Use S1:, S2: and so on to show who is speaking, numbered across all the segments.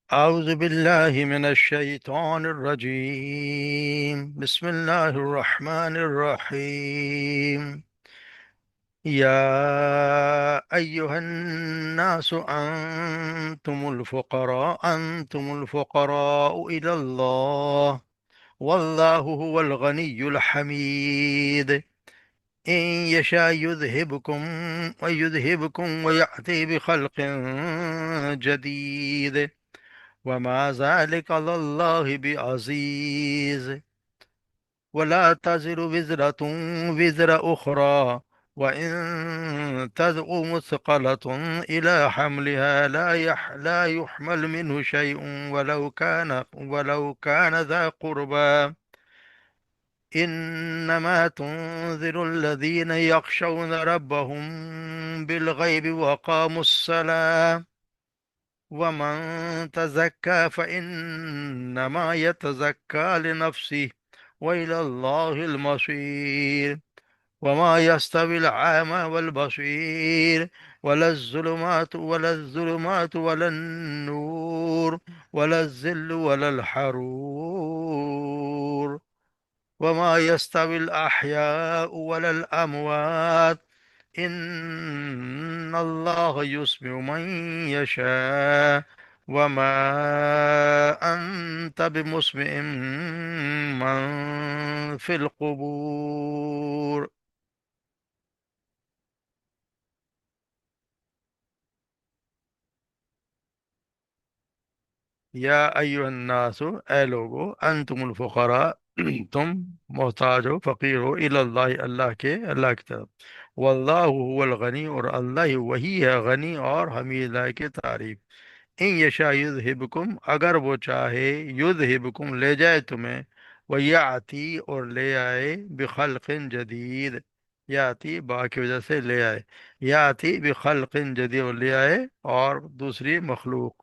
S1: أعوذ بالله من الشيطان الرجيم. بسم الله الرحمن الرحيم. يا أيها الناس أنتم الفقراء إلى الله، والله هو الغني الحميد. إن يشاء يذهبكم ويأتي بخلق جديد، وما ذلك على الله بعزيز. ولا تزر وزر أخرى، وإن تدع مثقلة إلى حملها لا يحمل منه شيء، ولو كان ذا قربى. إنما تنذر الذين يخشون ربهم بالغيب وقاموا الصلاة. ومن تزكى فإنما يتزكى لنفسه، وإلى الله المصير. وما يستوي الأعمى والبصير، ولا الظلمات ولا النور، ولا الظل ولا الحرور. وما يستوي الأحياء ولا الأموات، إن الله يسمع من يشاء، وما أنت بمسمع من في القبور. یا ایوہ الناس، اے لوگو، انتم الفقراء، تم محتاج ہو، فقیر ہو، اللہ، اللہ کی طرف۔ واللہ هو الغنی، اور اللہ وہی ہے غنی اور حمید لائق تعریف۔ ان یشاء یذہبکم، اگر وہ چاہے، یذہبکم لے جائے تمہیں، ویاتی، اور لے آئے، بخلق جدید، یاتی با کی وجہ سے لے آئے، یاتی بخلق جدید، اور لے آئے اور دوسری مخلوق۔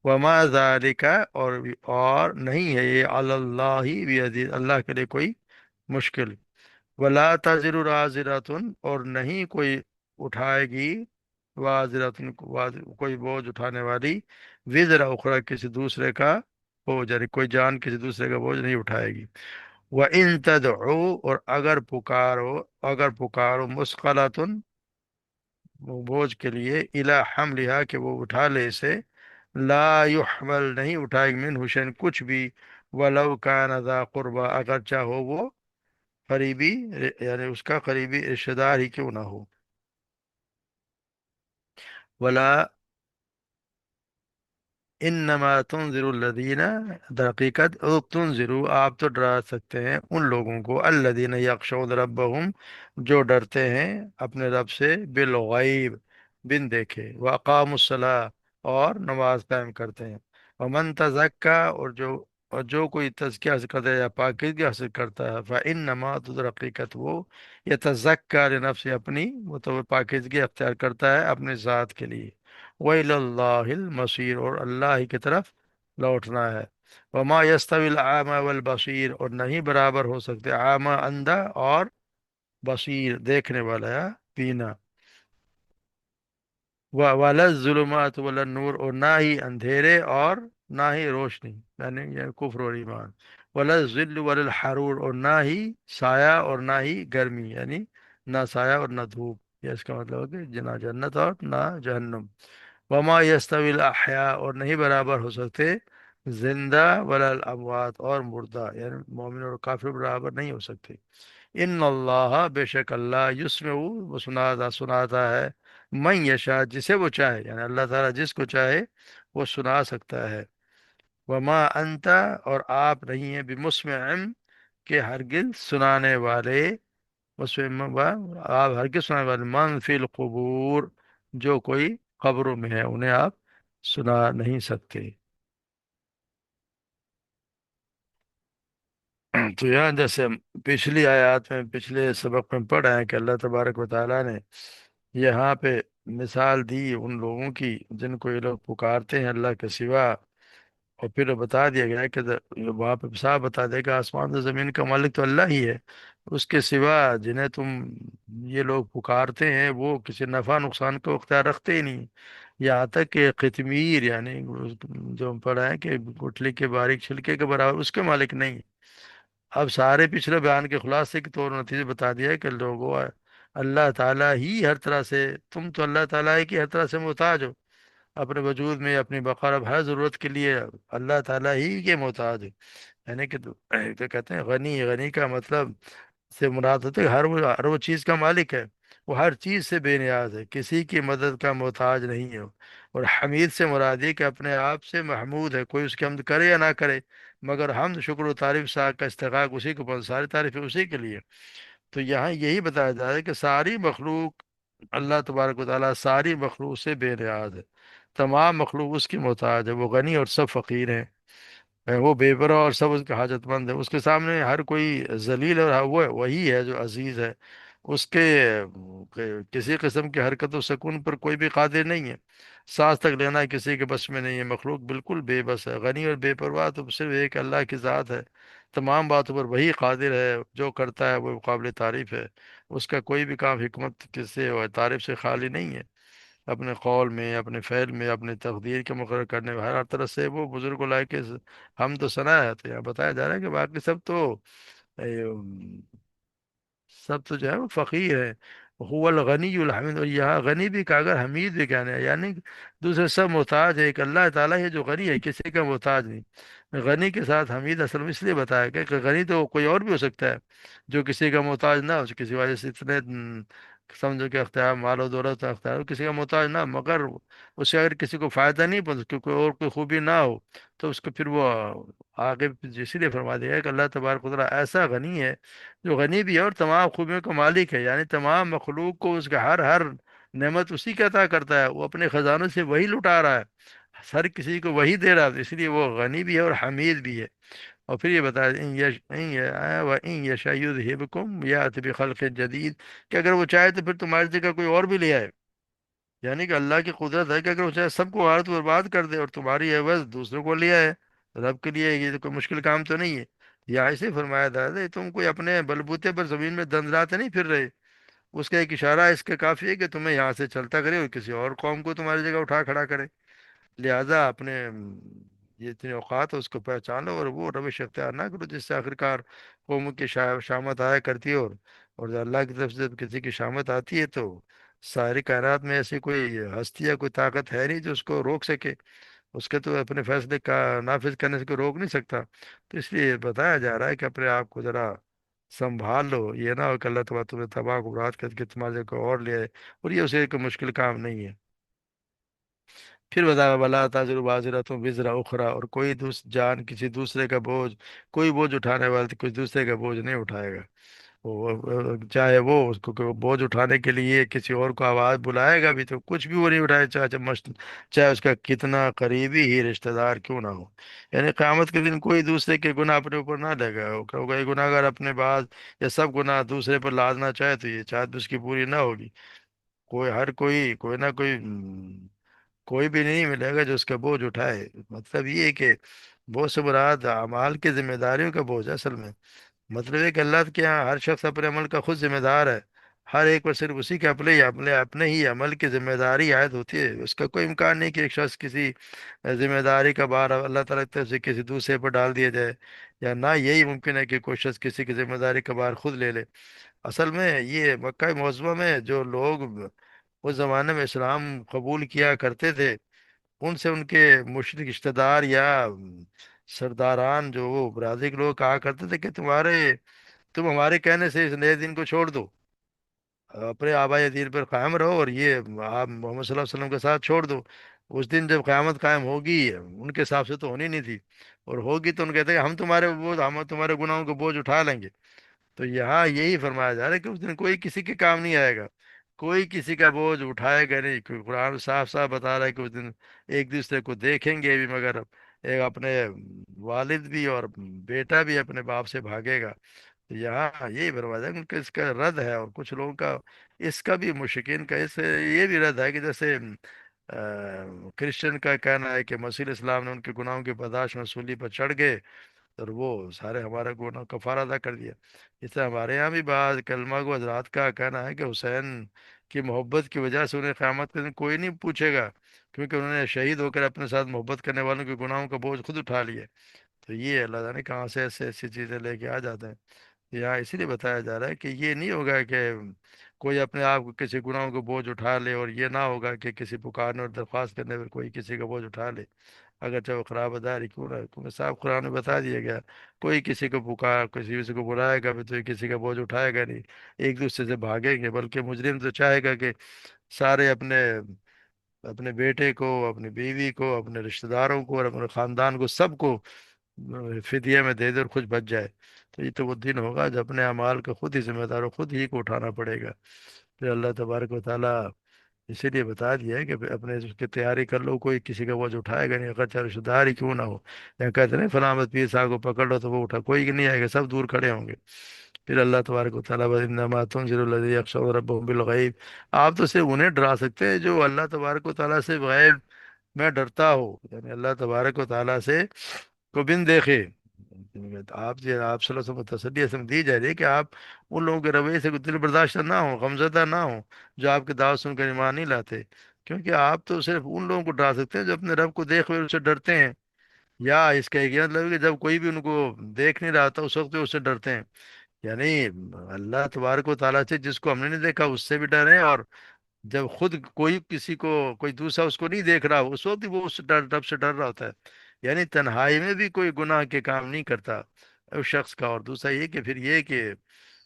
S1: وما ذالک، اور نہیں ہے یہ، علی اللہ بعزیز، اللہ کے لیے کوئی مشکل۔ ولا تزر رازرۃ، اور نہیں کوئی اٹھائے گی، وازرۃ، کوئی بوجھ اٹھانے والی، وزر اخرى، کسی دوسرے کا بوجھ، یعنی کوئی جان کسی دوسرے کا بوجھ نہیں اٹھائے گی۔ وَإِن تَدْعُوا، اور اگر پکارو مثقلۃ، بوجھ کے لیے، الی حملہا، کہ وہ اٹھا لے اسے، لا يحمل، نہیں اٹھائے گی، من حسین کچھ بھی، ولو کان ذا قربا، اگر چاہو وہ قریبی، یعنی اس کا قریبی رشتہ دار ہی کیوں نہ ہو۔ ولا انما تنذر الذین، درحقیقت تنذر، آپ تو ڈرا سکتے ہیں ان لوگوں کو، الذین یخشون ربہم، جو ڈرتے ہیں اپنے رب سے، بالغیب، بن دیکھے، واقاموا الصلاۃ، اور نماز قائم کرتے ہیں۔ ومن تزکا، اور جو کوئی تزکیہ حاصل کرتا ہے یا پاکیزگی حاصل کرتا ہے، فإنما، تو درحقیقت وہ، یتزکا لنفسہ، اپنی وہ تو پاکیزگی اختیار کرتا ہے اپنے ذات کے لیے۔ وَإِلَى اللَّهِ الْمَصِيرُ، اور اللہ ہی کی طرف لوٹنا ہے۔ وَمَا يَسْتَوِي الْأَعْمَى وَالْبَصِيرُ، اور نہیں برابر ہو سکتے اعمیٰ، اندھا، اور بصیر، دیکھنے والا یا بینا۔ وَلَا الظُّلُمَاتُ وَلَا النُّورُ، اور نہ ہی اندھیرے اور نہ ہی روشنی، یعنی کفر اور ایمان۔ وَلَا الظِّلُّ وَلَا الْحَرُورُ، اور نہ ہی سایہ اور نہ ہی گرمی، یعنی نہ سایہ اور نہ دھوپ، یہ اس کا مطلب ہے کہ نہ جنت اور نہ جہنم۔ وما یستوی الاحیاء، اور نہیں برابر ہو سکتے زندہ، ولا الاموات، اور مردہ، یعنی مومن اور کافر برابر نہیں ہو سکتے۔ ان اللہ، بے شک اللہ، یسمع، وہ سناتا ہے، من یشاء، جسے وہ چاہے، یعنی اللہ تعالیٰ جس کو چاہے وہ سنا سکتا ہے۔ وما انت، اور آپ نہیں ہیں، بمسمع، کہ ہرگز سنانے والے، آپ ہرگز سنانے والے، من فی القبور، جو کوئی قبروں میں ہے، انہیں آپ سنا نہیں سکتے۔ تو یہاں جیسے پچھلی آیات میں، پچھلے سبق میں پڑھا ہے کہ اللہ تبارک و تعالیٰ نے یہاں پہ مثال دی ان لوگوں کی جن کو یہ لوگ پکارتے ہیں اللہ کے سوا، اور پھر بتا دیا گیا ہے کہ وہاں پہ صاف بتا دے کہ آسمان و زمین کا مالک تو اللہ ہی ہے، اس کے سوا جنہیں تم یہ لوگ پکارتے ہیں وہ کسی نفع نقصان کا اختیار رکھتے ہی نہیں، یہاں تک کہ قطمیر یعنی جو ہم پڑھا ہے کہ گٹھلی کے باریک چھلکے کے برابر اس کے مالک نہیں۔ اب سارے پچھلے بیان کے خلاصے کے طور نتیجے بتا دیا ہے کہ لوگوں، اللہ تعالیٰ ہی ہر طرح سے، تم تو اللہ تعالیٰ ہی کی ہر طرح سے محتاج ہو، اپنے وجود میں اپنی بقا اور ہر ضرورت کے لیے اللہ تعالیٰ ہی کے محتاج ہے۔ یعنی کہ تو کہتے ہیں غنی، غنی کا مطلب سے مراد ہوتے ہیں ہر وہ چیز کا مالک ہے، وہ ہر چیز سے بے نیاز ہے، کسی کی مدد کا محتاج نہیں ہے۔ اور حمید سے مراد یہ کہ اپنے آپ سے محمود ہے، کوئی اس کی حمد کرے یا نہ کرے، مگر حمد شکر و تعریف کا استحقاق اسی کو پہنچ، ساری تعریفیں اسی کے لیے۔ تو یہاں یہی بتایا جا رہا ہے کہ ساری مخلوق، اللہ تبارک و تعالیٰ ساری مخلوق سے بے نیاز ہے، تمام مخلوق اس کی محتاج ہے، وہ غنی اور سب فقیر ہیں، وہ بے پرواہ اور سب اس کے حاجت مند ہے، اس کے سامنے ہر کوئی ذلیل، اور وہ وہی ہے جو عزیز ہے، اس کے کسی قسم کی حرکت و سکون پر کوئی بھی قادر نہیں ہے، سانس تک لینا کسی کے بس میں نہیں ہے، مخلوق بالکل بے بس ہے، غنی اور بے پرواہ تو صرف ایک اللہ کی ذات ہے، تمام باتوں پر وہی قادر ہے، جو کرتا ہے وہ قابل تعریف ہے، اس کا کوئی بھی کام حکمت کس سے اور تعریف سے خالی نہیں ہے، اپنے قول میں، اپنے فعل میں، اپنے تقدیر کے مقرر کرنے میں، ہر طرح سے وہ بزرگ لائق ہم تو سنا ہے، تو یہاں بتایا جا رہا ہے کہ باقی سب تو اے، سب تو جو ہے وہ فقیر ہے، هو الغنی الحمید، اور یہاں غنی بھی کہا اگر حمید بھی کہنا ہے، یعنی دوسرے سب محتاج ہے، ایک اللہ تعالیٰ ہے جو غنی ہے، کسی کا محتاج نہیں، غنی کے ساتھ حمید اصل میں اس لیے بتایا گیا کہ غنی تو کوئی اور بھی ہو سکتا ہے جو کسی کا محتاج نہ ہو، کسی وجہ سے اتنے سمجھو کہ اختیار مال و دولت کا اختیار ہو، کسی کا محتاج نہ، مگر اس سے اگر کسی کو فائدہ نہیں پہنچ، کوئی اور کوئی خوبی نہ ہو، تو اس کو پھر وہ آگے اسی لیے فرما دیا ہے کہ اللہ تبارک و تعالیٰ ایسا غنی ہے جو غنی بھی ہے اور تمام خوبیوں کا مالک ہے، یعنی تمام مخلوق کو اس کا ہر نعمت اسی کا عطا کرتا ہے، وہ اپنے خزانوں سے وہی لٹا رہا ہے، ہر کسی کو وہی دے رہا ہے، اس لیے وہ غنی بھی ہے اور حمید بھی ہے۔ اور پھر یہ بتا ان یشاء یذہبکم یأتی بخلق جدید، کہ اگر وہ چاہے تو پھر تمہاری جگہ کوئی اور بھی لے آئے، یعنی کہ اللہ کی قدرت ہے کہ اگر وہ چاہے سب کو غارت برباد کر دے اور تمہاری عوض دوسروں کو لے آئے، رب کے لیے یہ تو کوئی مشکل کام تو نہیں ہے۔ یا ایسے فرمایا تھا تم کوئی اپنے بلبوتے پر زمین میں دندراتے نہیں پھر رہے، اس کا ایک اشارہ اس کے کافی ہے کہ تمہیں یہاں سے چلتا کرے اور کسی اور قوم کو تمہاری جگہ اٹھا کھڑا کرے، لہذا اپنے یہ اتنے اوقات ہے اس کو پہچانو اور وہ روش اختیار نہ کرو جس سے آخرکار قوم کی شامت آیا کرتی ہے، اور اللہ کی طرف سے جب کسی کی شامت آتی ہے تو ساری کائنات میں ایسی کوئی ہستی یا کوئی طاقت ہے نہیں جو اس کو روک سکے، اس کے تو اپنے فیصلے کا نافذ کرنے سے کوئی روک نہیں سکتا، تو اس لیے بتایا جا رہا ہے کہ اپنے آپ کو ذرا سنبھال لو، یہ نہ ہو کہ اللہ تعالیٰ تمہیں تباہ کو برباد کر کے تمہارے کو اور لے آئے، اور یہ اسے کوئی مشکل کام نہیں ہے۔ پھر بتایا بلا تاجر بازراتوں وزرا اخرى، اور کوئی جان کسی دوسرے کا بوجھ، کوئی بوجھ اٹھانے والا تو کچھ دوسرے کا بوجھ نہیں اٹھائے گا، چاہے وہ اس کو کوئی بوجھ اٹھانے کے لیے کسی اور کو آواز بلائے گا بھی تو کچھ بھی وہ نہیں اٹھائے، چاہے اس کا کتنا قریبی ہی رشتہ دار کیوں نہ ہو، یعنی قیامت کے دن کوئی دوسرے کے گناہ اپنے اوپر نہ لے گا، کوئی گناہ گار اپنے بعض یا سب گناہ دوسرے پر لادنا چاہے تو یہ چاہت بھی اس کی پوری نہ ہوگی، ہر کوئی کوئی نہ کوئی کوئی بھی نہیں ملے گا جو اس کا بوجھ اٹھائے، مطلب یہ ہے کہ بوجھ سے مراد اعمال کی ذمہ داریوں کا بوجھ ہے اصل میں، مطلب ہے کہ اللہ کے یہاں ہر شخص اپنے عمل کا خود ذمہ دار ہے، ہر ایک پر صرف اسی کے اپنے ہی عمل کی ذمہ داری عائد ہوتی ہے، اس کا کوئی امکان نہیں کہ ایک شخص کسی ذمہ داری کا بار اللہ تعالیٰ کی طرف سے کسی دوسرے پر ڈال دیا جائے، یا نہ یہی ممکن ہے کہ کوئی شخص کسی کی ذمہ داری کا بار خود لے لے۔ اصل میں یہ مکہ معظمہ میں جو لوگ اس زمانے میں اسلام قبول کیا کرتے تھے، ان سے ان کے مشرک رشتہ دار یا سرداران جو وہ برادری کے لوگ کہا کرتے تھے کہ تم ہمارے کہنے سے اس نئے دن کو چھوڑ دو، اپنے آبائی دین پر قائم رہو، اور یہ آپ محمد صلی اللہ علیہ وسلم کے ساتھ چھوڑ دو، اس دن جب قیامت قائم ہوگی ان کے حساب سے تو ہونی نہیں تھی، اور ہوگی تو ان کہتے ہیں ہم تمہارے گناہوں کو بوجھ اٹھا لیں گے، تو یہاں یہی فرمایا جا رہا ہے کہ اس دن کوئی کسی کے کام نہیں آئے گا، کوئی کسی کا بوجھ اٹھائے گا نہیں، کیونکہ قرآن صاف صاف بتا رہا ہے کہ اس دن ایک دوسرے کو دیکھیں گے بھی، مگر ایک اپنے والد بھی اور بیٹا بھی اپنے باپ سے بھاگے گا، تو یہاں یہی فرمایا جائے کہ اس کا رد ہے، اور کچھ لوگوں کا اس کا بھی مشکین کا اس یہ بھی رد ہے کہ جیسے کرسچن کا کہنا ہے کہ مسیح علیہ السلام نے ان کے گناہوں کی پاداش میں سولی پر چڑھ گئے اور وہ سارے ہمارے گناہ کفارہ ادا کر دیا۔ اس طرح ہمارے یہاں بھی بعض کلمہ گو حضرات کا کہنا ہے کہ حسین کی محبت کی وجہ سے انہیں قیامت کے دن کوئی نہیں پوچھے گا، کیونکہ انہوں نے شہید ہو کر اپنے ساتھ محبت کرنے والوں کے گناہوں کا بوجھ خود اٹھا لیا۔ تو یہ اللہ جانے کہاں سے ایسے ایسی چیزیں لے کے آ جاتے ہیں۔ یہاں اسی لیے بتایا جا رہا ہے کہ یہ نہیں ہوگا کہ کوئی اپنے آپ کو کسی گناہوں کو بوجھ اٹھا لے، اور یہ نہ ہوگا کہ کسی پکارنے اور درخواست کرنے پر کوئی کسی کا بوجھ اٹھا لے، اگرچہ وہ خراب اداری کیوں نہ ہو، کیونکہ صاحب قرآن میں بتا دیا گیا کوئی کسی کو پکار کسی کو بلائے گا بھی تو یہ کسی کا بوجھ اٹھائے گا نہیں، ایک دوسرے سے بھاگیں گے، بلکہ مجرم تو چاہے گا کہ سارے اپنے اپنے بیٹے کو، اپنی بیوی کو، اپنے رشتہ داروں کو اور اپنے خاندان کو، سب کو فدیہ میں دے دے اور خود بچ جائے۔ تو یہ تو وہ دن ہوگا جب اپنے اعمال کا خود ہی ذمہ دار ہو، خود ہی کو اٹھانا پڑے گا۔ پھر اللہ تبارک و تعالیٰ اسی لیے بتا دیا ہے کہ اپنے اس کی تیاری کر لو، کوئی کسی کا بوجھ اٹھائے گا نہیں، اگر چاہے رشتہ دار ہی کیوں نہ ہو۔ یا کہتے ہیں فلاں پیر صاحب کو پکڑ لو تو وہ اٹھا، کوئی نہیں آئے گا، سب دور کھڑے ہوں گے۔ پھر اللہ تبارک و تعالیٰ انما تنذر الذین یخشون ربهم بالغیب، آپ تو صرف انہیں ڈرا سکتے ہیں جو اللہ تبارک و تعالیٰ سے غیب میں ڈرتا ہو، یعنی اللہ تبارک و تعالیٰ سے کو بن دیکھے۔ آپ صلی اللہ علیہ وسلم کو تسلی اسم دی جا رہی ہے کہ آپ ان لوگوں کے رویے سے دل برداشتہ نہ ہو، غمزدہ نہ ہو، جو آپ کی دعوت سن کر ایمان نہیں لاتے، کیونکہ آپ تو صرف ان لوگوں کو ڈرا سکتے ہیں جو اپنے رب کو دیکھ ہوئے اس سے ڈرتے ہیں، یا اس کا ایک یہ مطلب ہے کہ جب کوئی بھی ان کو دیکھ نہیں رہا تھا اس وقت بھی اس سے ڈرتے ہیں، یعنی اللہ تبارک و تعالیٰ سے جس کو ہم نے نہیں دیکھا اس سے بھی ڈریں، اور جب خود کوئی کسی کو کوئی دوسرا اس کو نہیں دیکھ رہا اس وقت بھی وہ اس رب سے ڈر رہا ہوتا ہے، یعنی تنہائی میں بھی کوئی گناہ کے کام نہیں کرتا اس شخص کا۔ اور دوسرا یہ کہ پھر یہ کہ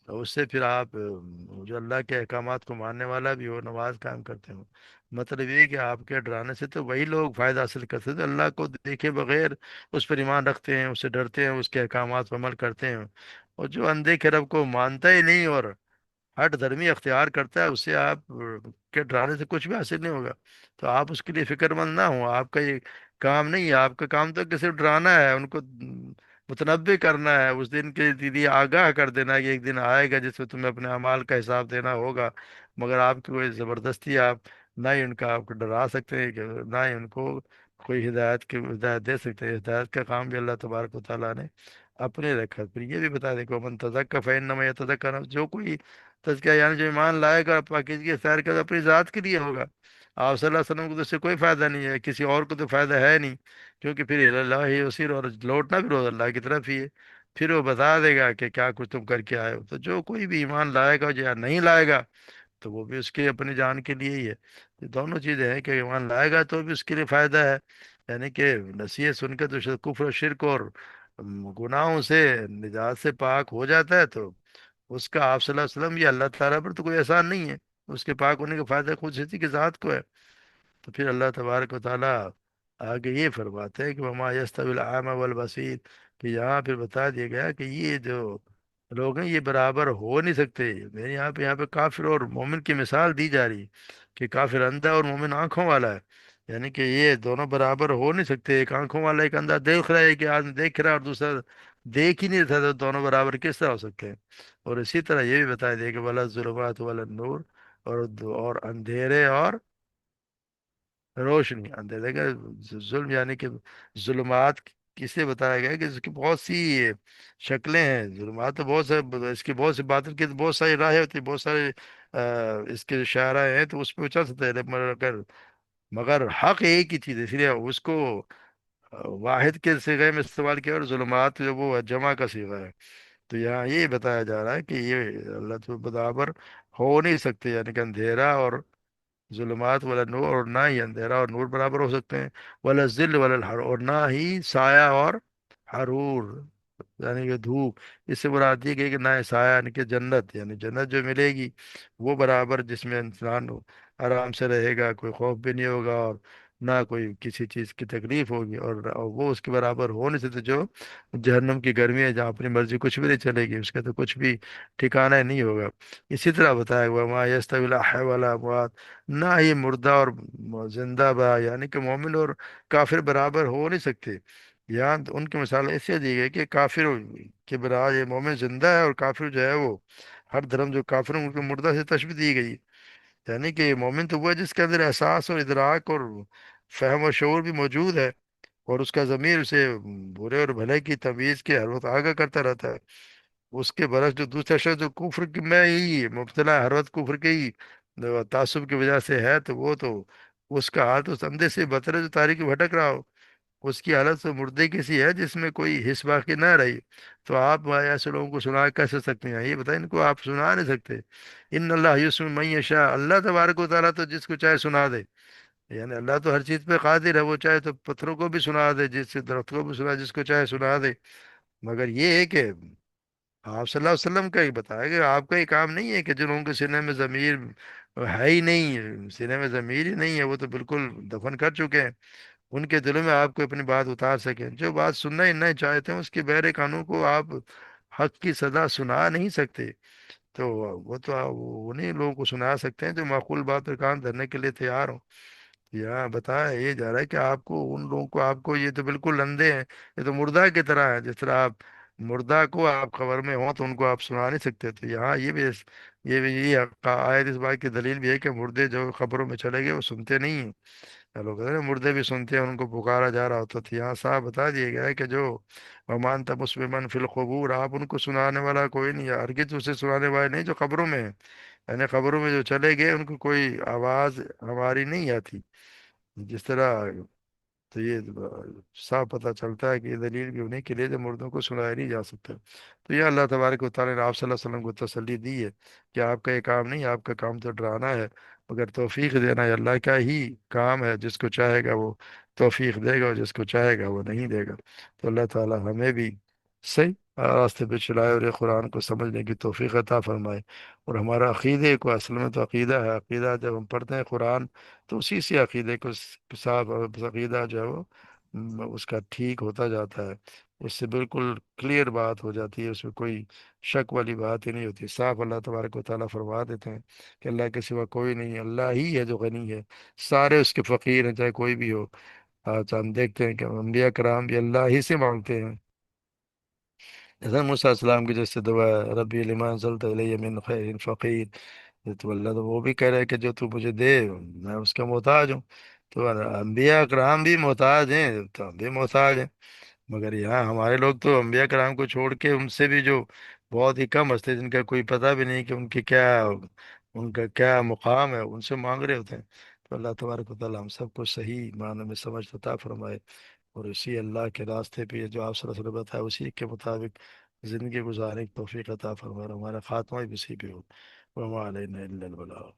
S1: اس سے پھر آپ جو اللہ کے احکامات کو ماننے والا بھی ہو، نماز قائم کرتے ہو، مطلب یہ کہ آپ کے ڈرانے سے تو وہی لوگ فائدہ حاصل کرتے ہیں جو اللہ کو دیکھے بغیر اس پر ایمان رکھتے ہیں، اس سے ڈرتے ہیں، اس کے احکامات پر عمل کرتے ہیں، اور جو اندیکھے رب کو مانتا ہی نہیں اور ہٹ دھرمی اختیار کرتا ہے، اس سے آپ کے ڈرانے سے کچھ بھی حاصل نہیں ہوگا۔ تو آپ اس کے لیے فکر مند نہ ہوں، آپ کا یہ کام نہیں ہے، آپ کا کام تو کہ صرف ڈرانا ہے، ان کو متنبع کرنا ہے، اس دن کے لیے آگاہ کر دینا ہے کہ ایک دن آئے گا جس میں تمہیں اپنے اعمال کا حساب دینا ہوگا، مگر آپ کی کوئی زبردستی آپ نہ ہی ان کا آپ کو ڈرا سکتے ہیں کہ نہ ہی ان کو کوئی ہدایت دے سکتے ہیں۔ ہدایت کا کام بھی اللہ تبارک و تعالیٰ نے اپنے رکھا۔ پھر یہ بھی بتا دیں کہ من تزکا فإنما یتزکا نفسہ، جو کوئی تزکیہ یعنی جو ایمان لائے گا پاکیزگی اختیار کرے گا اپنی ذات کے لیے ہوگا، آپ صلی اللہ علیہ وسلم کو تو اس سے کوئی فائدہ نہیں ہے، کسی اور کو تو فائدہ ہے نہیں، کیونکہ پھر اللہ ہی اسیر، اور لوٹنا بھی روز اللہ کی طرف ہی ہے، پھر وہ بتا دے گا کہ کیا کچھ تم کر کے آئے ہو۔ تو جو کوئی بھی ایمان لائے گا یا نہیں لائے گا تو وہ بھی اس کے اپنی جان کے لیے ہی ہے۔ یہ دونوں چیزیں ہیں کہ ایمان لائے گا تو بھی اس کے لیے فائدہ ہے، یعنی کہ نصیحت سن کے تو کفر و شرک اور گناہوں سے نجات سے پاک ہو جاتا ہے، تو اس کا آپ صلی اللہ علیہ وسلم یا اللہ تعالیٰ پر تو کوئی احسان نہیں ہے، اس کے پاک ہونے کا فائدہ خود اسی کی ذات کو ہے۔ تو پھر اللہ تبارک و تعالیٰ آگے یہ فرماتے ہیں کہ وما یستوی الاعمی والبصیر، کہ یہاں پھر بتا دیا گیا کہ یہ جو لوگ ہیں یہ برابر ہو نہیں سکتے، میرے یہاں پہ کافر اور مومن کی مثال دی جا رہی ہے کہ کافر اندھا اور مومن آنکھوں والا ہے، یعنی کہ یہ دونوں برابر ہو نہیں سکتے، ایک آنکھوں والا ایک اندھا دیکھ رہا ہے، ایک آدمی دیکھ رہا ہے اور دوسرا دیکھ ہی نہیں رہتا، تو دونوں برابر کس طرح ہو سکتے ہیں؟ اور اسی طرح یہ بھی بتایا دیا کہ ولا ظلمات ولا نور، اور اندھیرے اور روشنی، اندھیرے کا ظلم یعنی کہ ظلمات کسے بتایا گیا ہے کہ اس کی بہت سی شکلیں ہیں، ظلمات تو بہت سے، اس کی بہت سی باطل کی تو بہت ساری راہیں ہوتی ہیں، بہت سارے اس کے شاعرہ ہیں تو اس پہ چل سکتے ہیں، مگر حق ایک ہی چیز ہے، اس لیے اس کو واحد کے صیغے میں استعمال کیا، اور ظلمات جو وہ جمع کا صیغہ ہے۔ تو یہاں یہ بتایا جا رہا ہے کہ یہ اللہ تو برابر ہو نہیں سکتے، یعنی کہ اندھیرا اور ظلمات والا نور، اور نہ ہی اندھیرا اور نور برابر ہو سکتے ہیں، ولا ذل ولا الحر، اور نہ ہی سایہ اور حرور یعنی کہ دھوپ، اس سے مراد یہ کہ نہ سایہ یعنی کہ جنت، یعنی جنت جو ملے گی وہ برابر، جس میں انسان آرام سے رہے گا، کوئی خوف بھی نہیں ہوگا، اور نہ کوئی کسی چیز کی تکلیف ہوگی، اور وہ اس کے برابر ہو نہیں سکتے جو جہنم کی گرمی ہے، جہاں اپنی مرضی کچھ بھی نہیں چلے گی، اس کا تو کچھ بھی ٹھکانہ نہیں ہوگا۔ اسی طرح بتایا ہوا ما یستوی الاحیاء والاموات، نہ ہی مردہ اور زندہ با، یعنی کہ مومن اور کافر برابر ہو نہیں سکتے۔ یہاں ان کی مثال ایسے دی گئی کہ کافر کے برابر یہ مومن زندہ ہے، اور کافر جو ہے وہ ہر دھرم جو کافر ہیں ان کو مردہ سے تشبیہ دی گئی، یعنی کہ مومن تو وہ ہے جس کے اندر احساس اور ادراک اور فہم و شعور بھی موجود ہے، اور اس کا ضمیر اسے برے اور بھلے کی تمیز کے ہر وقت آگاہ کرتا رہتا ہے۔ اس کے برعکس جو دوسرا شخص جو کفر میں ہی مبتلا ہے، ہر وقت کفر کے ہی تعصب کی وجہ سے ہے، تو وہ تو اس کا حال تو اس اندھے سے بدتر ہے جو تاریکی میں بھٹک رہا ہو۔ اس کی حالت تو مردے کی سی ہے جس میں کوئی حس باقی نہ رہی۔ تو آپ ایسے لوگوں کو سنا کیسے سکتے ہیں؟ یہ بتائیں، ان کو آپ سنا نہیں سکتے۔ ان اللہ یسمع من یشاء، اللہ تبارک و تعالیٰ تو جس کو چاہے سنا دے، یعنی اللہ تو ہر چیز پہ قادر ہے، وہ چاہے تو پتھروں کو بھی سنا دے، جس درخت کو بھی سنا، جس کو چاہے سنا دے۔ مگر یہ ہے کہ آپ صلی اللہ علیہ وسلم کا ہی بتایا کہ آپ کا یہ کام نہیں ہے کہ جن لوگوں کے سینے میں ضمیر ہے ہی نہیں، سینے میں ضمیر ہی نہیں ہے، وہ تو بالکل دفن کر چکے ہیں، ان کے دلوں میں آپ کو اپنی بات اتار سکیں۔ جو بات سننا ہی نہیں چاہتے ہیں اس کے بہرے کانوں کو آپ حق کی صدا سنا نہیں سکتے۔ تو وہ تو انہیں لوگوں کو سنا سکتے ہیں جو معقول بات پر کان دھرنے کے لیے تیار ہوں۔ یہاں بتایا یہ جا رہا ہے کہ آپ کو ان لوگوں کو، آپ کو یہ تو بالکل اندھے ہیں، یہ تو مردہ کی طرح ہے، جس طرح آپ مردہ کو آپ خبر میں ہوں تو ان کو آپ سنا نہیں سکتے۔ تو یہاں یہ آیت اس بات کی دلیل بھی ہے کہ مردے جو خبروں میں چلے گئے وہ سنتے نہیں ہیں۔ لوگ کہتے ہیں نا مردے بھی سنتے ہیں، ان کو پکارا جا رہا ہوتا، تو یہاں صاحب بتا دیا گیا ہے کہ جو ومان تب مسلمان فی القبور، آپ ان کو سنانے والا کوئی نہیں ہے، ہرگز اسے سنانے والے نہیں جو قبروں میں ہیں، یعنی قبروں میں جو چلے گئے ان کو کوئی آواز ہماری نہیں آتی جس طرح۔ تو یہ صاف پتہ چلتا ہے کہ یہ دلیل بھی انہیں کے لیے جو مردوں کو سنایا نہیں جا سکتا۔ تو یہ اللہ تبارک و تعالیٰ نے آپ صلی اللہ علیہ وسلم کو تسلی دی ہے کہ آپ کا یہ کام نہیں، آپ کا کام تو ڈرانا ہے، مگر توفیق دینا ہے اللہ کا ہی کام ہے، جس کو چاہے گا وہ توفیق دے گا اور جس کو چاہے گا وہ نہیں دے گا۔ تو اللہ تعالیٰ ہمیں بھی صحیح راستے پہ چلائے اور یہ قرآن کو سمجھنے کی توفیق عطا فرمائے، اور ہمارا عقیدے کو، اصل میں تو عقیدہ ہے، عقیدہ جب ہم پڑھتے ہیں قرآن تو اسی سے عقیدے کو صاف عقیدہ جو ہے وہ اس کا ٹھیک ہوتا جاتا ہے، اس سے بالکل کلیئر بات ہو جاتی ہے، اس میں کوئی شک والی بات ہی نہیں ہوتی، صاف اللہ تبارک و تعالیٰ فرما دیتے ہیں کہ اللہ کے سوا کوئی نہیں ہے، اللہ ہی ہے جو غنی ہے، سارے اس کے فقیر ہیں چاہے کوئی بھی ہو۔ آج ہم دیکھتے ہیں کہ انبیاء کرام بھی اللہ ہی سے مانگتے ہیں، حضرت موسیٰ علیہ السلام کی جیسے دعا ہے، ربی لما انزلت الی من خیر فقیر، تو اللہ تو وہ بھی کہہ رہے ہیں کہ جو تو مجھے دے میں اس کا محتاج ہوں۔ تو انبیاء کرام بھی محتاج ہیں تو ہم بھی محتاج ہیں، مگر یہاں ہمارے لوگ تو انبیاء کرام کو چھوڑ کے ان سے بھی جو بہت ہی کم ہستے جن کا کوئی پتہ بھی نہیں کہ ان کا کیا مقام ہے، ان سے مانگ رہے ہوتے ہیں۔ تو اللہ تبارک و تعالیٰ ہم سب کو صحیح معنی میں سمجھ عطا فرمائے، اور اسی اللہ کے راستے پہ جو آپ صلی اللہ علیہ وسلم بتایا اسی کے مطابق زندگی گزارنے کی توفیق عطا فرمائے، اور ہمارا خاتمہ بھی اسی پہ ہو۔ وما علینا الا البلاغ۔